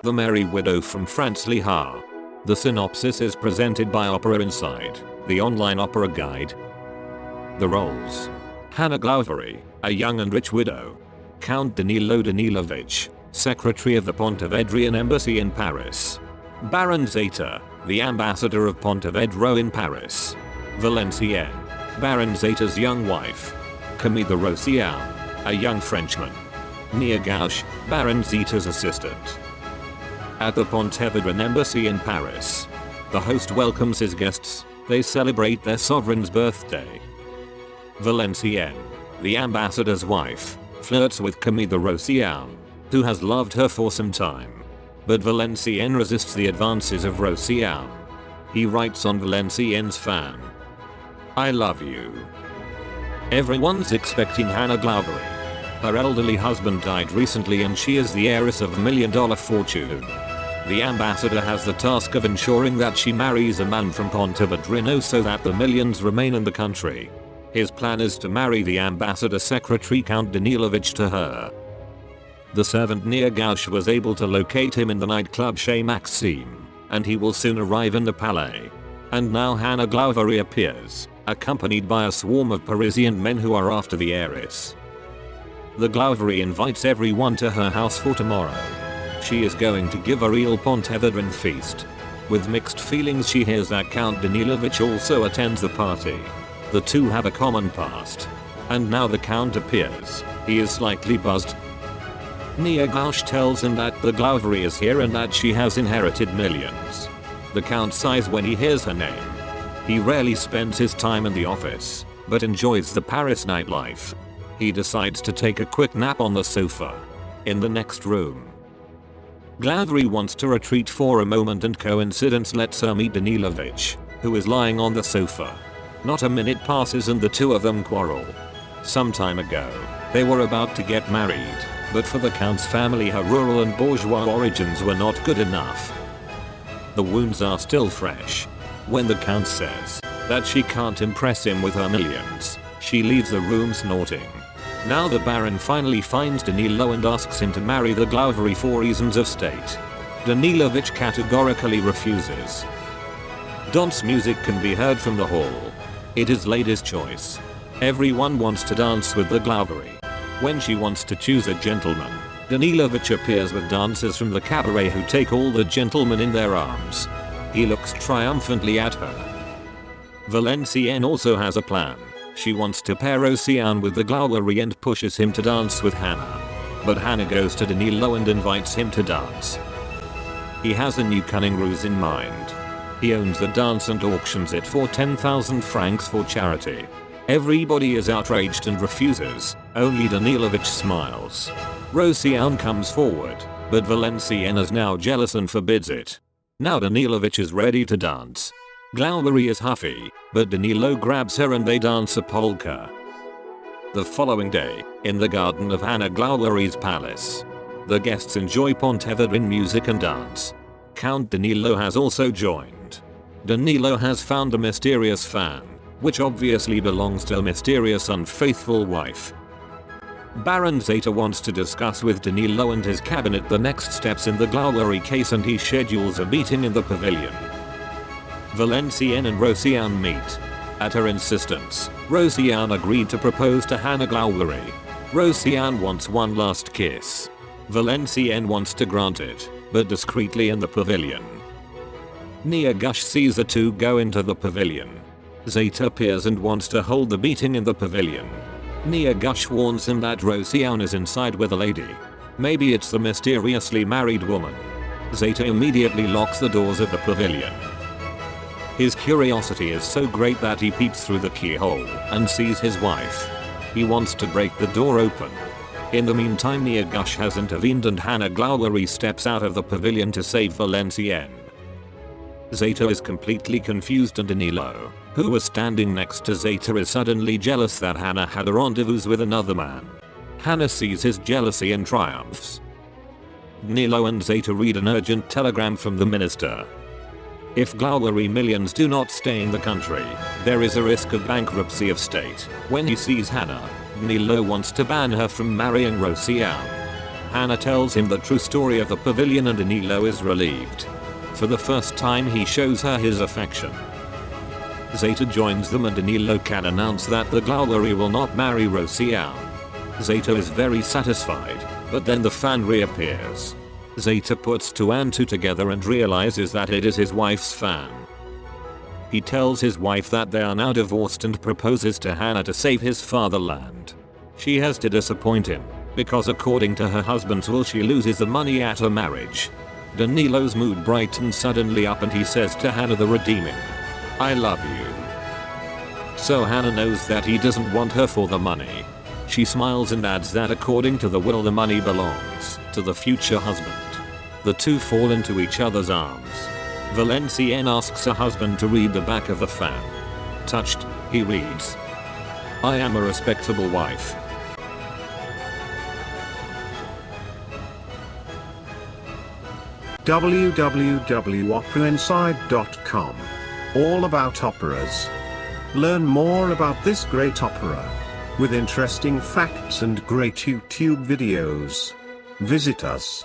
The Merry Widow from Franz Lehar. The synopsis is presented by Opera Inside, the online opera guide. The roles. Hannah Glaubery, a young and rich widow. Count Danilo Danilovich, secretary of the Pontevedrian embassy in Paris. Baron Zeta, the ambassador of Pontevedro in Paris. Valenciennes, Baron Zeta's young wife. Camille de Rosian, a young Frenchman. Nia Gauche, Baron Zeta's assistant. At the Pontevedran embassy in Paris, the host welcomes his guests. They celebrate their sovereign's birthday. Valenciennes, the ambassador's wife, flirts with Camille de Rosian, who has loved her for some time. But Valenciennes resists the advances of Rosian. He writes on Valenciennes' fan, "I love you." Everyone's expecting Hannah Glaubery. Her elderly husband died recently and she is the heiress of $1 million fortune. The ambassador has the task of ensuring that she marries a man from Pontevedrino so that the millions remain in the country. His plan is to marry the ambassador's secretary Count Danilovich to her. The servant Nia Gauche was able to locate him in the nightclub Chez Maxime, and he will soon arrive in the palais. And now Hannah Glaubery appears, accompanied by a swarm of Parisian men who are after the heiress. The Glaubery invites everyone to her house for tomorrow. She is going to give a real Pontevedran feast. With mixed feelings she hears that Count Danilovich also attends the party. The two have a common past. And now the Count appears. He is slightly buzzed. Nia Gauche tells him that the Glaubery is here and that she has inherited millions. The Count sighs when he hears her name. He rarely spends his time in the office, but enjoys the Paris nightlife. He decides to take a quick nap on the sofa. In the next room, Glaubery wants to retreat for a moment and coincidence lets her meet Danilovich, who is lying on the sofa. Not a minute passes and the two of them quarrel. Some time ago, they were about to get married, but for the Count's family her rural and bourgeois origins were not good enough. The wounds are still fresh. When the Count says that she can't impress him with her millions, she leaves the room snorting. Now the Baron finally finds Danilo and asks him to marry the Glaubery for reasons of state. Danilovich categorically refuses. Dance music can be heard from the hall. It is Lady's choice. Everyone wants to dance with the Glaubery. When she wants to choose a gentleman, Danilovich appears with dancers from the cabaret who take all the gentlemen in their arms. He looks triumphantly at her. Valenciennes also has a plan. She wants to pair Rosian with the Glaubery and pushes him to dance with Hannah. But Hannah goes to Danilo and invites him to dance. He has a new cunning ruse in mind. He owns the dance and auctions it for 10,000 francs for charity. Everybody is outraged and refuses, only Danilovich smiles. Rosian comes forward, but Valenciennes is now jealous and forbids it. Now Danilovich is ready to dance. Glaubery is huffy, but Danilo grabs her and they dance a polka. The following day, in the garden of Hannah Glaubery's palace, the guests enjoy Pontevedran music and dance. Count Danilo has also joined. Danilo has found a mysterious fan, which obviously belongs to a mysterious unfaithful wife. Baron Zeta wants to discuss with Danilo and his cabinet the next steps in the Glaubery case and he schedules a meeting in the pavilion. Valenciennes and Rosian meet. At her insistence, Rosian agreed to propose to Hannah Glaubery. Rosian wants one last kiss. Valenciennes wants to grant it, but discreetly in the pavilion. Nia Gauche sees the two go into the pavilion. Zeta appears and wants to hold the meeting in the pavilion. Nia Gauche warns him that Rosian is inside with a lady. Maybe it's the mysteriously married woman. Zeta immediately locks the doors of the pavilion. His curiosity is so great that he peeps through the keyhole and sees his wife. He wants to break the door open. In the meantime Nia Gauche has intervened and Hannah Glaubery steps out of the pavilion to save Valenciennes. Zeta is completely confused and Danilo, who was standing next to Zeta, is suddenly jealous that Hannah had a rendezvous with another man. Hannah sees his jealousy and triumphs. Danilo and Zeta read an urgent telegram from the minister. If Glaubery millions do not stay in the country, there is a risk of bankruptcy of state. When he sees Hannah, Danilo wants to ban her from marrying Rosian. Hannah tells him the true story of the pavilion and Danilo is relieved. For the first time he shows her his affection. Zeta joins them and Danilo can announce that the Glowery will not marry Rosia. Zeta is very satisfied, but then the fan reappears. Zeta puts 2 and 2 together and realizes that it is his wife's fan. He tells his wife that they are now divorced and proposes to Hannah to save his fatherland. She has to disappoint him, because according to her husband's will she loses the money at her marriage. Danilo's mood brightens suddenly up and he says to Hannah the redeeming, "I love you." So Hannah knows that he doesn't want her for the money. She smiles and adds that according to the will the money belongs to the future husband. The two fall into each other's arms. Valenciennes asks her husband to read the back of the fan. Touched, he reads, "I am a respectable wife." www.operaInside.com. All about operas. Learn more about this great opera, with interesting facts and great YouTube videos. Visit us.